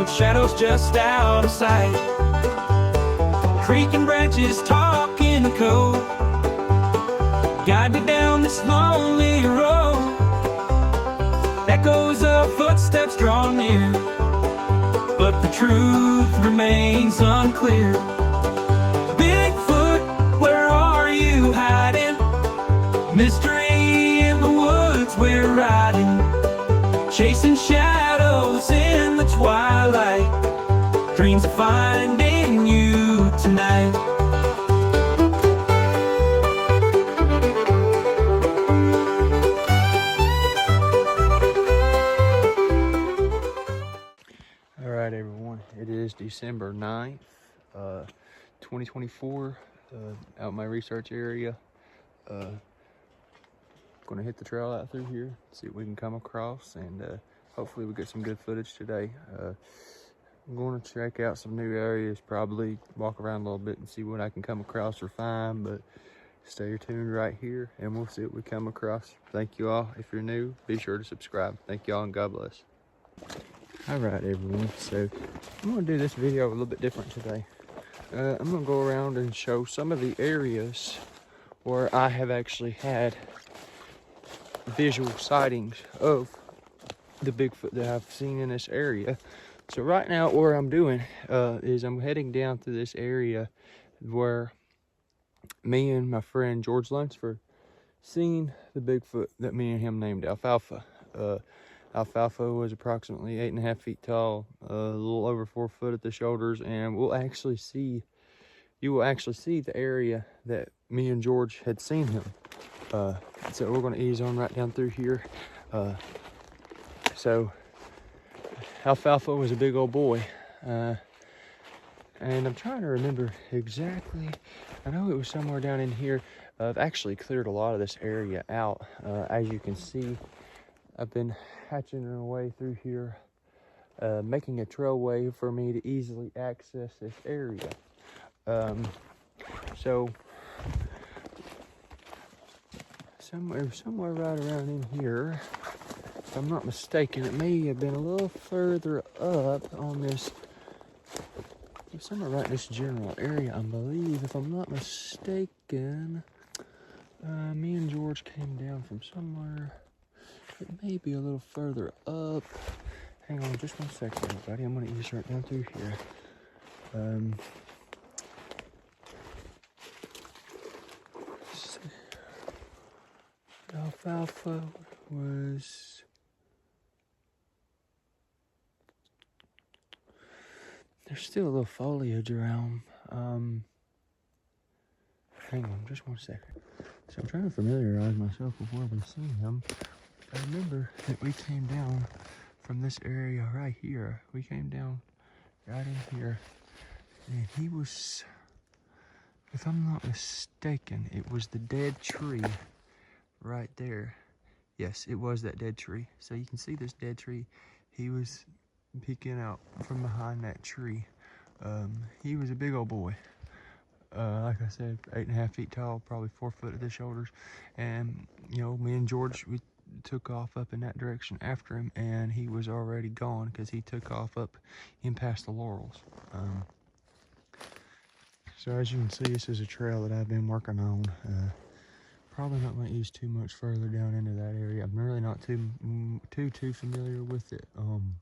road, shadows just out of sight. Creaking branches talking the code, guide me down this lonely road. Echoes of footsteps draw near, but the truth remains unclear. Bigfoot, where are you hiding? Mystery in the woods we're riding, chasing shadows in the twilight. Dreams of finding you tonight. Alright everyone, it is December 9th, 2024, out in my research area. Gonna hit the trail out through here, see what we can come across, and hopefully we get some good footage today. I'm going to check out some new areas, probably walk around a little bit and see what I can come across or find, but stay tuned right here and we'll see what we come across. Thank you all. If you're new, be sure to subscribe. Thank you all and God bless. Alright everyone, so I'm going to do this video a little bit different today. I'm going to go around and show some of the areas where I have actually had visual sightings of the Bigfoot that I've seen in this area. So right now what I'm doing is I'm heading down to this area where me and my friend George Lunsford seen the Bigfoot that me and him named Alfalfa. Alfalfa was approximately 8.5 feet tall, a little over 4 foot at the shoulders, and you will actually see the area that me and George had seen him. So we're going to ease on right down through here. So Alfalfa was a big old boy, and I'm trying to remember exactly. I know it was somewhere down in here. I've actually cleared a lot of this area out. As you can see, I've been hatching our way through here, making a trailway for me to easily access this area. So somewhere right around in here, if I'm not mistaken, it may have been a little further up on this, somewhere right in this general area, I believe, if I'm not mistaken. Me and George came down from somewhere. It may be a little further up. Hang on just one second, everybody. I'm going to ease right down through here. Alfalfa was... There's still a little foliage around. Hang on just one second. So I'm trying to familiarize myself with where we've seen him. I remember that we came down from this area right here. We came down right in here, and he was, if I'm not mistaken, it was the dead tree right there. Yes, it was that dead tree. So you can see this dead tree. He was peeking out from behind that tree. He was a big old boy. Like I said, 8.5 feet tall, probably 4 foot at the shoulders. And, you know, me and George, we took off up in that direction after him, and he was already gone because he took off up in past the laurels. So as you can see, this is a trail that I've been working on. Probably not going to ease too much further down into that area. I'm really not too familiar with it. I'm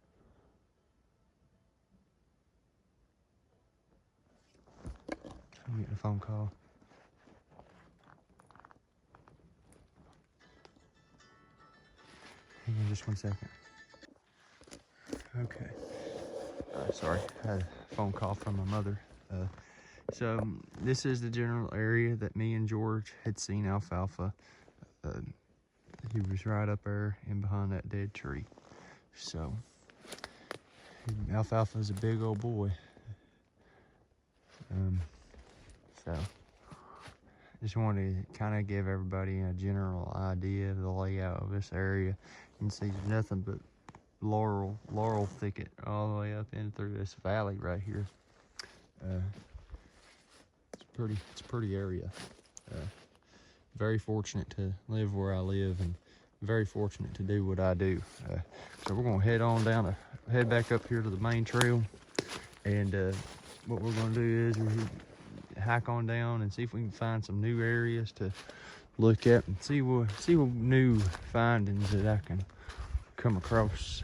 getting a phone call. Hang on just one second. Okay. Sorry, I had a phone call from my mother. So this is the general area that me and George had seen Alfalfa. He was right up there and behind that dead tree. So Alfalfa is a big old boy. So just wanted to kind of give everybody a general idea of the layout of this area. You can see there's nothing but laurel thicket all the way up in through this valley right here. It's a pretty area. Very fortunate to live where I live and very fortunate to do what I do. So we're gonna head back up here to the main trail, and what we're gonna do is we hike on down and see if we can find some new areas to look at and see what new findings that I can come across.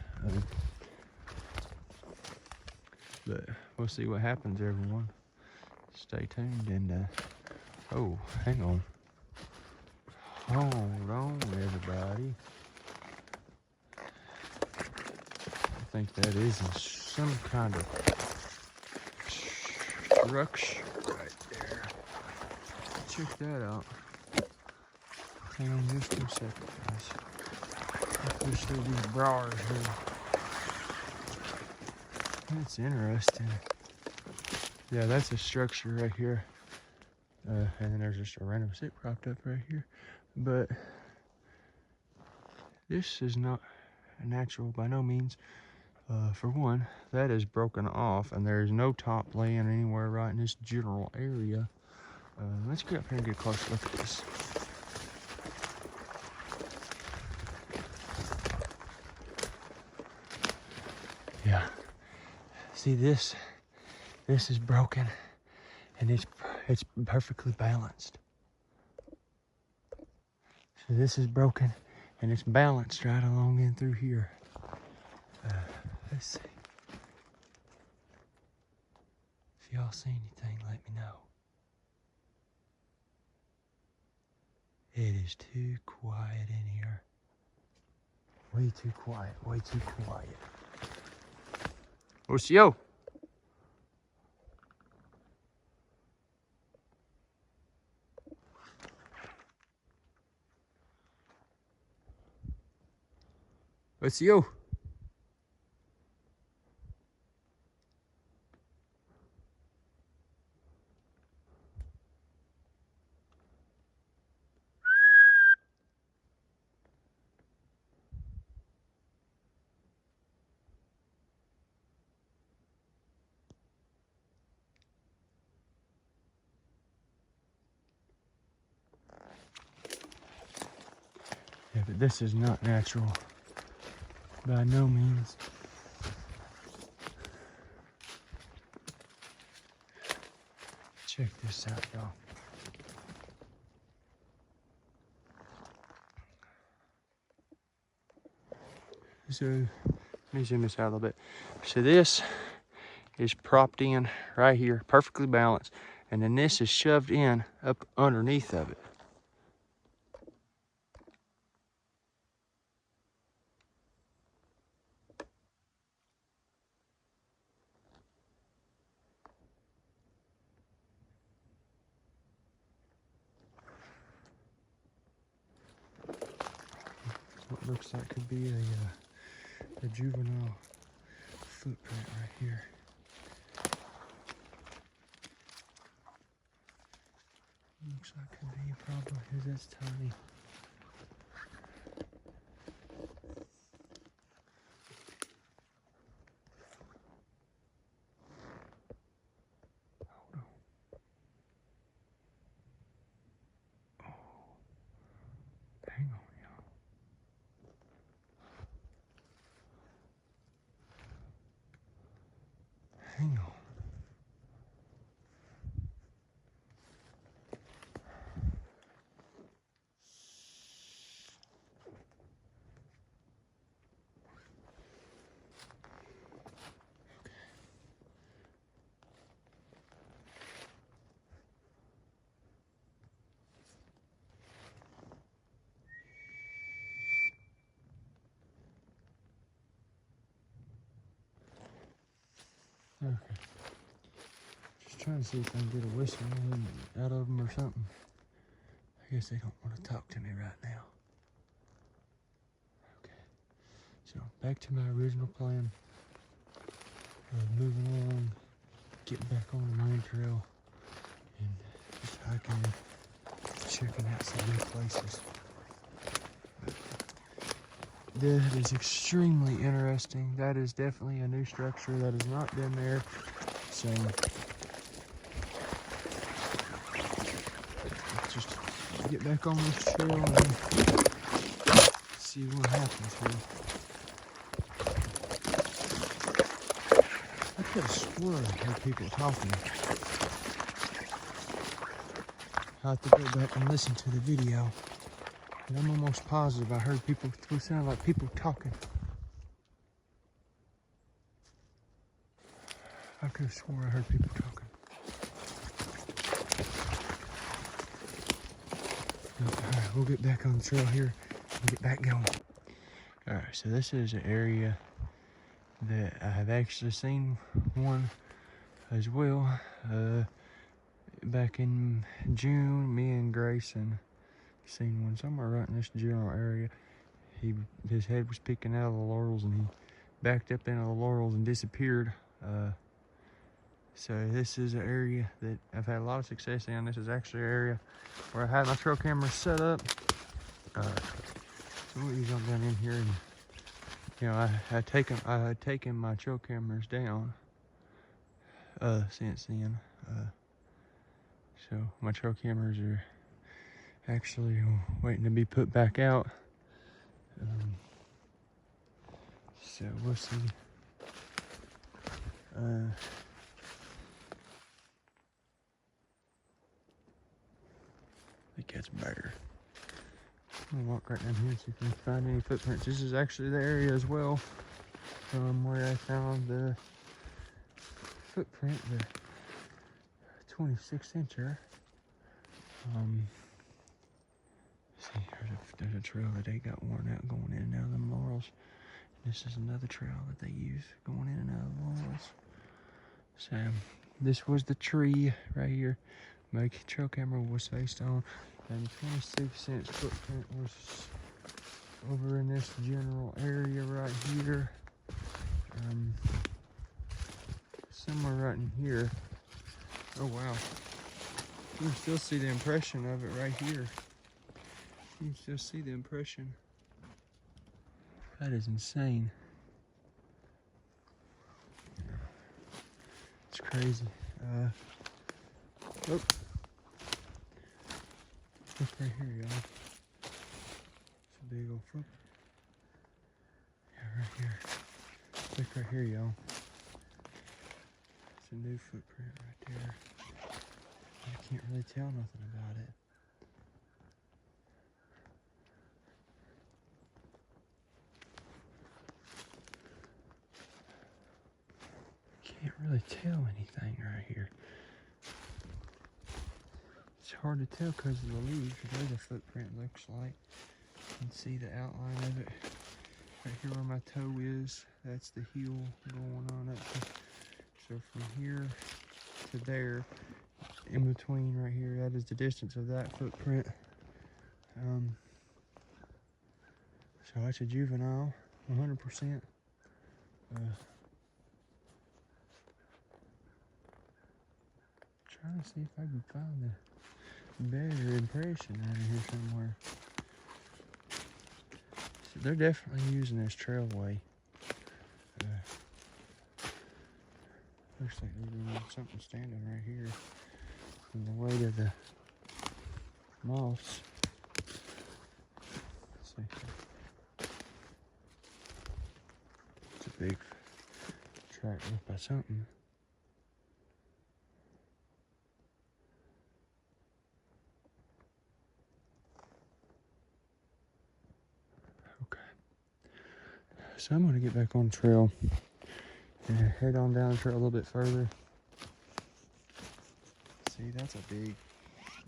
But we'll see what happens, everyone. Stay tuned. And oh, hang on. Hold on, everybody. I think that is some kind of structure right there. Check that out. Hang on just a second, guys. Let's see these briars here. That's interesting. Yeah, that's a structure right here. And then there's just a random stick propped up right here. But this is not natural by no means. For one, that is broken off, and there is no top laying anywhere right in this general area. Let's get up here and get a closer look at this. Yeah. See this? This is broken, and it's perfectly balanced. So this is broken, and it's balanced right along in through here. Let's see. If y'all see anything, let me know. It is too quiet in here. Way too quiet, way too quiet. What's yo? What's yo? Yeah, but this is not natural by no means. Check this out, y'all. So, let me zoom this out a little bit. So this is propped in right here, perfectly balanced, and then this is shoved in up underneath of it. What looks like could be a juvenile footprint right here. Looks like could be probably, because that's tiny. Hold on. Oh. Hang on, y'all. Hang on. Okay. Just trying to see if I can get a whistle out of them or something. I guess they don't want to talk to me right now. Okay. So back to my original plan of moving along, getting back on the main trail, and just hiking, checking out some new places. That is extremely interesting. That is definitely a new structure that has not been there. So let's just get back on this trail and see what happens here. I could have swore I heard people talking. I'll have to go back and listen to the video. But I'm almost positive I heard people, it sounded like people talking. I could have swore I heard people talking. Alright, we'll get back on the trail here and get back going. Alright, so this is an area that I have actually seen one as well. Back in June, me and Grayson seen one somewhere right in this general area. His head was peeking out of the laurels and he backed up into the laurels and disappeared. So this is an area that I've had a lot of success in. This is actually an area where I had my trail camera set up. So we'll jump down in here and, you know, I had taken my trail cameras down since then. So my trail cameras are actually waiting to be put back out. So we'll see. I think that's better. I'm gonna walk right down here and see if we can find any footprints. This is actually the area as well where I found the footprint, the 26-incher. See, there's a trail that they got worn out going in and out of them laurels. This is another trail that they use going in and out of the laurels. So this was the tree right here my trail camera was faced on, and 26-inch footprint was over in this general area right here. Somewhere right in here. Oh wow. You can still see the impression of it right here. You can still see the impression. That is insane. It's crazy. Oh. Look right here, y'all. It's a big old foot. Yeah, right here. Look right here, y'all. It's a new footprint right there. I can't really tell nothing about it. Can't really tell anything right here. It's hard to tell because of the leaves. There's a footprint looks like. You can see the outline of it. Right here where my toe is, that's the heel going on up. So from here to there, in between right here, that is the distance of that footprint. So that's a juvenile, 100%. Trying to see if I can find a better impression out of here somewhere. So they're definitely using this trailway. Looks like they're doing something standing right here from the weight of the moss. Let's see. It's a big track left by something. Okay. So I'm gonna get back on the trail and head on down the trail a little bit further. See, that's a big,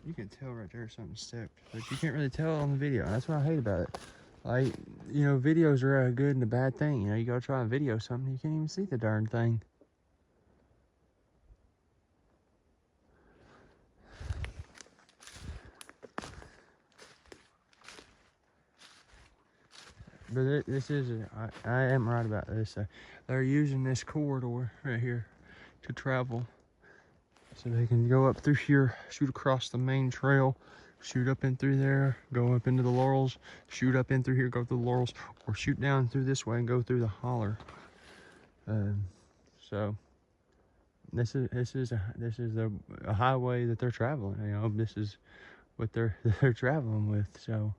you can tell right there something stepped, but you can't really tell on the video. That's what I hate about it. Like, you know, videos are a good and a bad thing. You know, you gotta try and video something, you can't even see the darn thing. But this is, I am right about this. They're using this corridor right here to travel. So they can go up through here, shoot across the main trail, shoot up in through there, go up into the laurels, shoot up in through here, go through the laurels, or shoot down through this way and go through the holler. So this is a highway that they're traveling. You know, this is what they're traveling with. So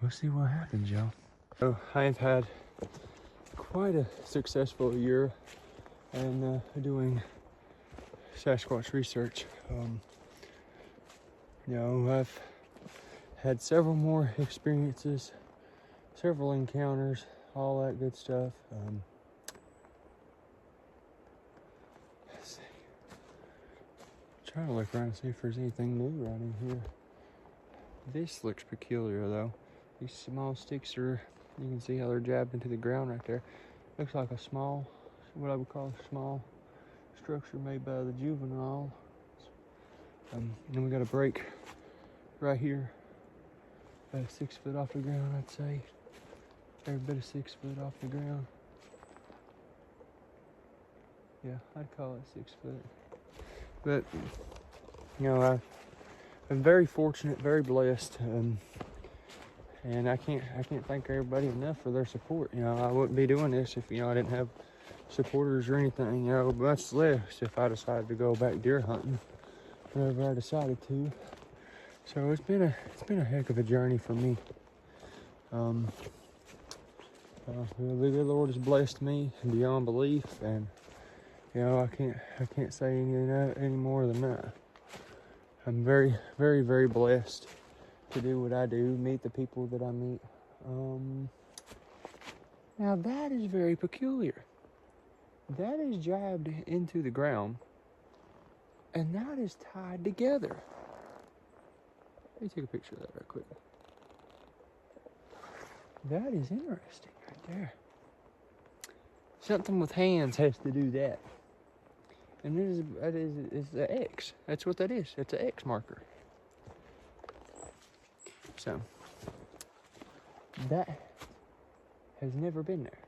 we'll see what happens, y'all. So I have had quite a successful year in doing Sasquatch research. You know, I've had several more experiences, several encounters, all that good stuff. Let's see. Trying to look around and see if there's anything new right in here. This looks peculiar though. These small sticks are, you can see how they're jabbed into the ground right there. Looks like a small, what I would call a small structure made by the juvenile. And then we got a break right here, about 6 foot off the ground, I'd say. Every bit of 6 foot off the ground. Yeah, I'd call it 6 foot. But you know, I've been very fortunate, very blessed, and I can't thank everybody enough for their support. You know, I wouldn't be doing this if, you know, I didn't have supporters or anything. You know, much less if I decided to go back deer hunting whenever I decided to. So it's been a heck of a journey for me. The good Lord has blessed me beyond belief, and you know, I can't say any more than that. I'm very, very, very blessed to do what I do, meet the people that I meet. Now that is very peculiar. That is jabbed into the ground, and that is tied together. Let me take a picture of that right quick. That is interesting right there. Something with hands has to do that. And that is the X. That's what that is. That's an X marker. So, that has never been there.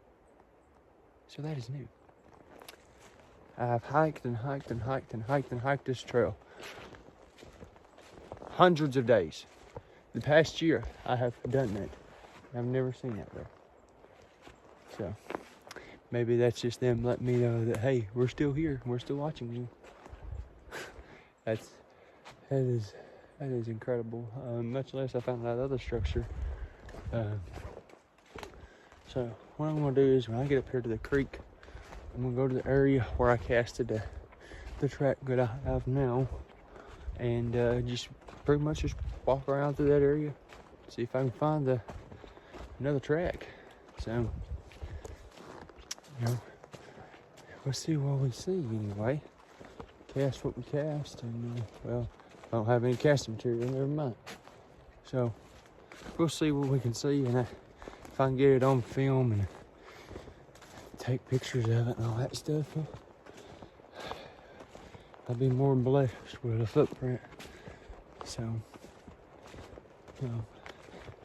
So that is new. I've hiked and hiked and hiked and hiked and hiked this trail hundreds of days. The past year, I have done that. I've never seen that there. So, maybe that's just them letting me know that, hey, we're still here. We're still watching you. that is incredible. Much less I found that other structure. So what I'm gonna do is when I get up here to the creek, I'm gonna go to the area where I casted the track that I have now, and just pretty much just walk around through that area, see if I can find another track. So, you know, we'll see what we see anyway. Cast what we cast, and well, I don't have any casting material, never mind. So, we'll see what we can see, and if I can get it on film and take pictures of it and all that stuff, I'll be more than blessed with a footprint. So, you know,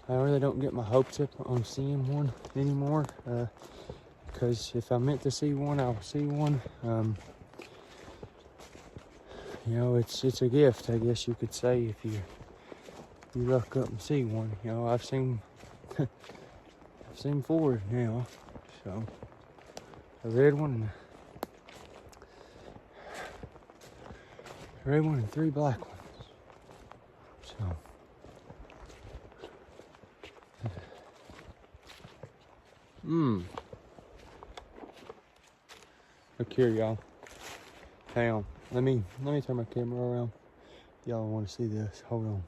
I really don't get my hopes up on seeing one anymore, because if I'm meant to see one, I'll see one. You know, it's a gift, I guess you could say, if you luck up and see one. You know, I've seen 4 now, so a red one, and 3 black ones. So. Look here, y'all. Hang on. Let me turn my camera around. Y'all want to see this. Hold on.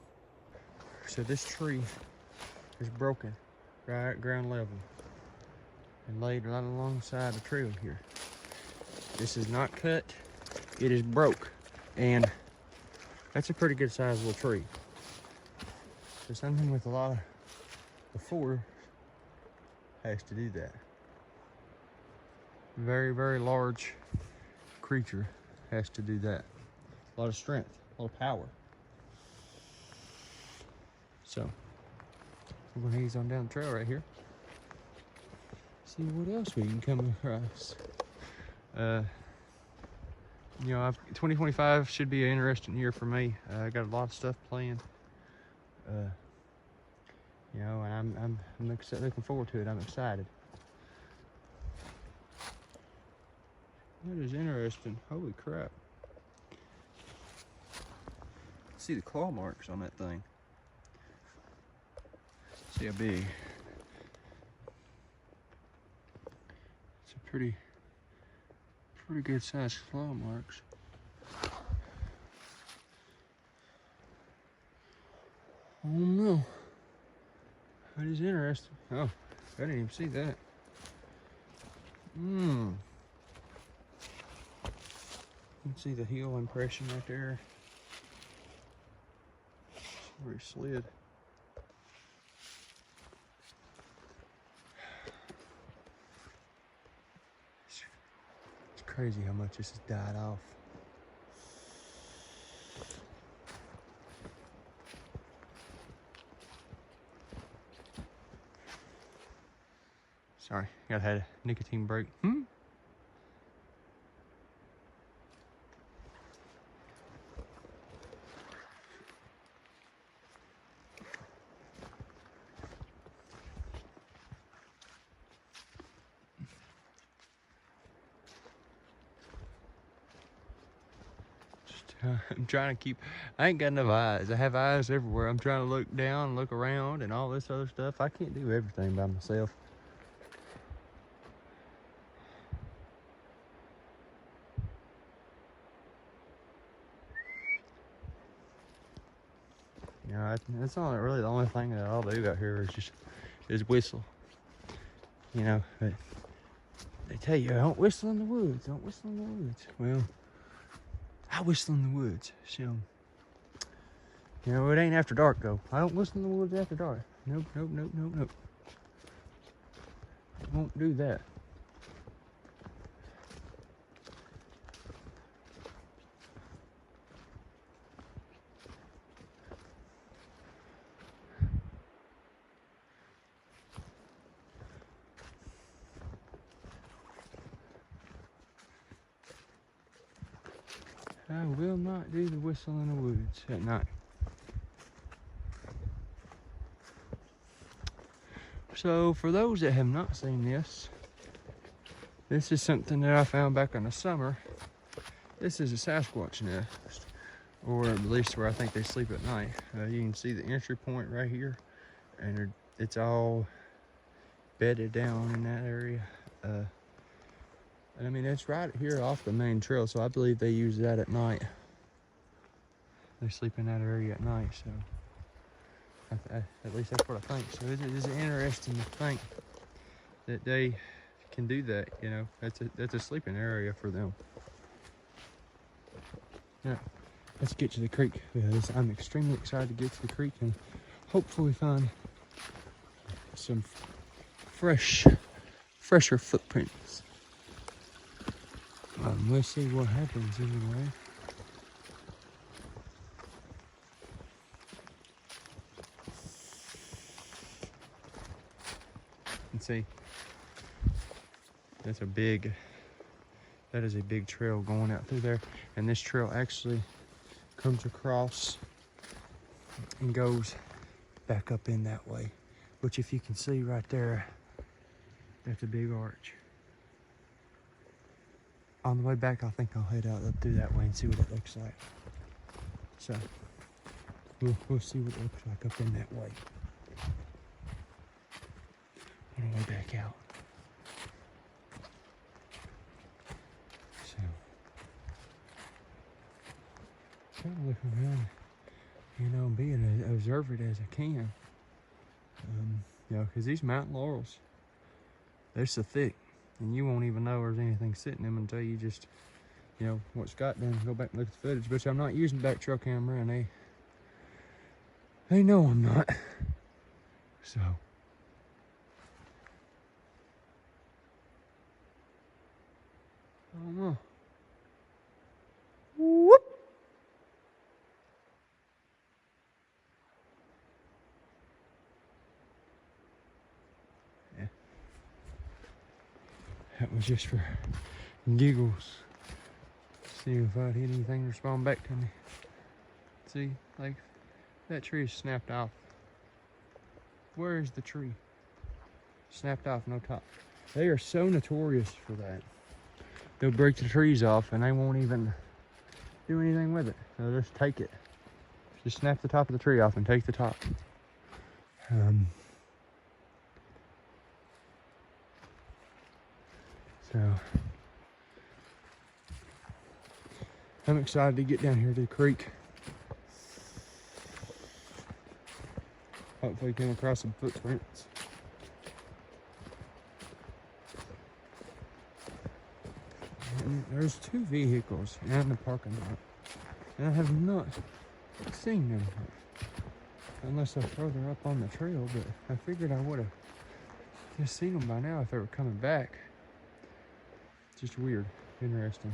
So this tree is broken right at ground level and laid right alongside the trail here. This is not cut. It is broke. And that's a pretty good sizable tree. So something with a lot of force has to do that. Very, very large creature has to do that. A lot of strength, a lot of power. So, we're gonna ease on down the trail right here. See what else we can come across. You know, 2025 should be an interesting year for me. I got a lot of stuff planned. You know, and I'm looking forward to it. I'm excited. That is interesting. Holy crap. See the claw marks on that thing. See how big. It's a pretty good sized claw marks. Oh no. That is interesting. Oh, I didn't even see that. You can see the heel impression right there. Where he slid. It's crazy how much this has died off. Sorry, gotta had a nicotine break. I'm trying to keep, I ain't got enough eyes. I have eyes everywhere. I'm trying to look down, look around, and all this other stuff. I can't do everything by myself. You know, that's not really the only thing that I'll do out here is whistle. You know, but they tell you, don't whistle in the woods, don't whistle in the woods. Well, I whistle in the woods, so, you know, it ain't after dark though. I don't whistle in the woods after dark. Nope, nope, nope, nope, nope. Won't do that. I will not do the whistle in the woods at night. So for those that have not seen this, this is something that I found back in the summer. This is a Sasquatch nest, or at least where I think they sleep at night. You can see the entry point right here, and it's all bedded down in that area. And I mean, it's right here off the main trail, so I believe they use that at night. They sleep in that area at night, so at least that's what I think. So it is interesting to think that they can do that. You know, that's a sleeping area for them. Now, let's get to the creek, because I'm extremely excited to get to the creek and hopefully find some fresher footprints. We'll see what happens anyway. And see, that is a big trail going out through there, and this trail actually comes across and goes back up in that way, which if you can see right there, that's a big arch. On the way back, I think I'll head out up through that way and see what it looks like. So, we'll see what it looks like up in that way. On the way back out. So, trying to look around, you know, being as observant as I can. You know, because these mountain laurels, they're so thick. And you won't even know there's anything sitting in them until you just, you know, what Scott done, go back and look at the footage. But I'm not using back trail camera, and they know I'm not. So. I don't know. Whoop. That was just for giggles. See if I'd hit anything to respond back to me. See, like, that tree is snapped off. Where is the tree? Snapped off, no top. They are so notorious for that. They'll break the trees off and they won't even do anything with it. They'll just take it. Just snap the top of the tree off and take the top. So I'm excited to get down here to the creek. Hopefully come across some footprints. And there's 2 vehicles in the parking lot. And I have not seen them unless they're further up on the trail, but I figured I would have just seen them by now if they were coming back. Just weird, interesting.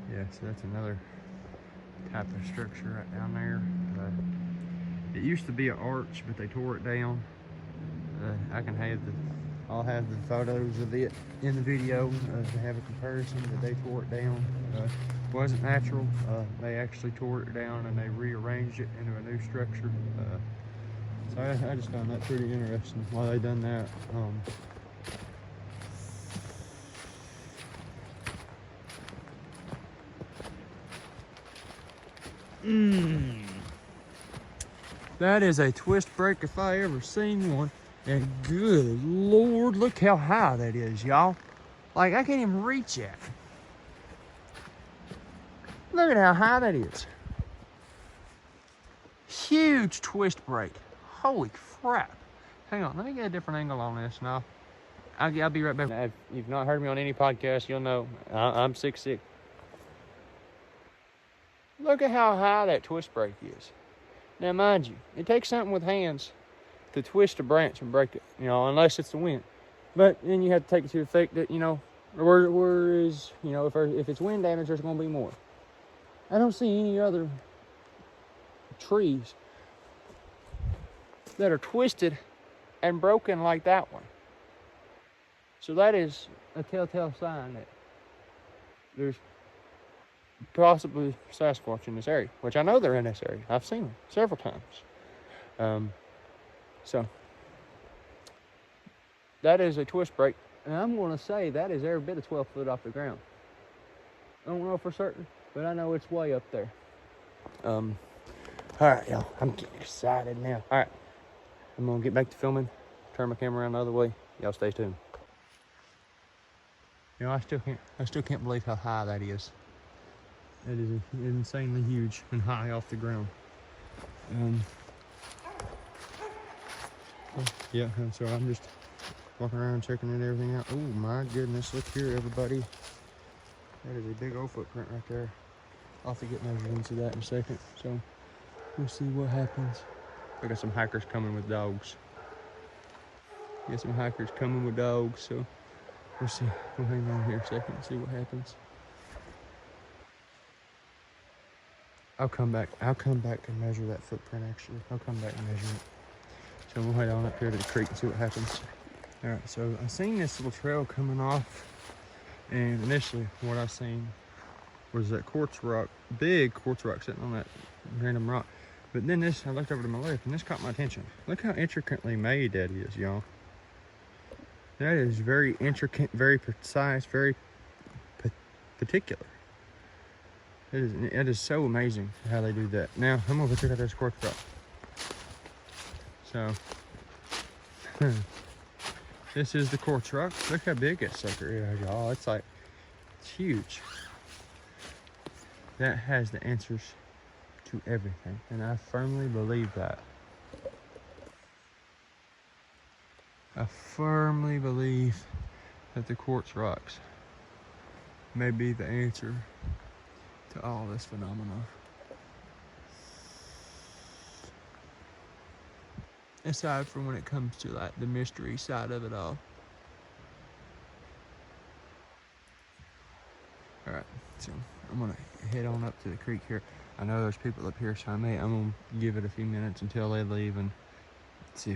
Yeah, so that's another type of structure right down there. It used to be an arch, but they tore it down. I'll have the photos of it in the video to have a comparison, but they tore it down. Wasn't natural. They actually tore it down and they rearranged it into a new structure. So I just found that pretty interesting why they done that. That is a twist break if I ever seen one. And good Lord, look how high that is, y'all. Like, I can't even reach it. Look at how high that is. Huge twist break. Holy crap. Hang on, let me get a different angle on this now. I'll be right back. If you've not heard me on any podcast, you'll know I'm 6'6". Look at how high that twist break is. Now, mind you, it takes something with hands to twist a branch and break it, unless it's the wind. But then you have to take it to the fact that, whereas, if it's wind damage, there's going to be more. I don't see any other trees that are twisted and broken like that one. So that is a telltale sign that there's possibly Sasquatch in this area, which I know they're in this area. I've seen them several times. So that is a twist break, and I'm going to say that is every bit of 12 foot off the ground. I don't know for certain, but I know it's way up there. All right, y'all, I'm getting excited now. All right, I'm gonna get back to filming, turn my camera around the other way. Y'all stay tuned. I still can't believe how high that is. It is insanely huge and high off the ground. Yeah, and so I'm just walking around checking everything out. Oh my goodness, look here, everybody. That is a big old footprint right there. I'll have to get measurements of that in a second. So we'll see what happens. I got some hikers coming with dogs. Got some hikers coming with dogs, so we'll see. We'll hang on here a second and see what happens. I'll come back and measure that footprint actually. I'll come back and measure it. So we'll head on up here to the creek and see what happens. All right, so I seen this little trail coming off, and initially what I seen was that quartz rock, big quartz rock sitting on that random rock. But then I looked over to my left and this caught my attention. Look how intricately made that is, y'all. That is very intricate, very precise, very particular. It is so amazing how they do that. Now, I'm gonna go check out this quartz rock. So, this is the quartz rock. Look how big that sucker is, y'all. It's huge. That has the answers to everything, and I firmly believe that. I firmly believe that the quartz rocks may be the answer to all this phenomena. Aside from when it comes to the mystery side of it all. Alright, so I'm gonna head on up to the creek here. I know there's people up here, so I'm gonna give it a few minutes until they leave and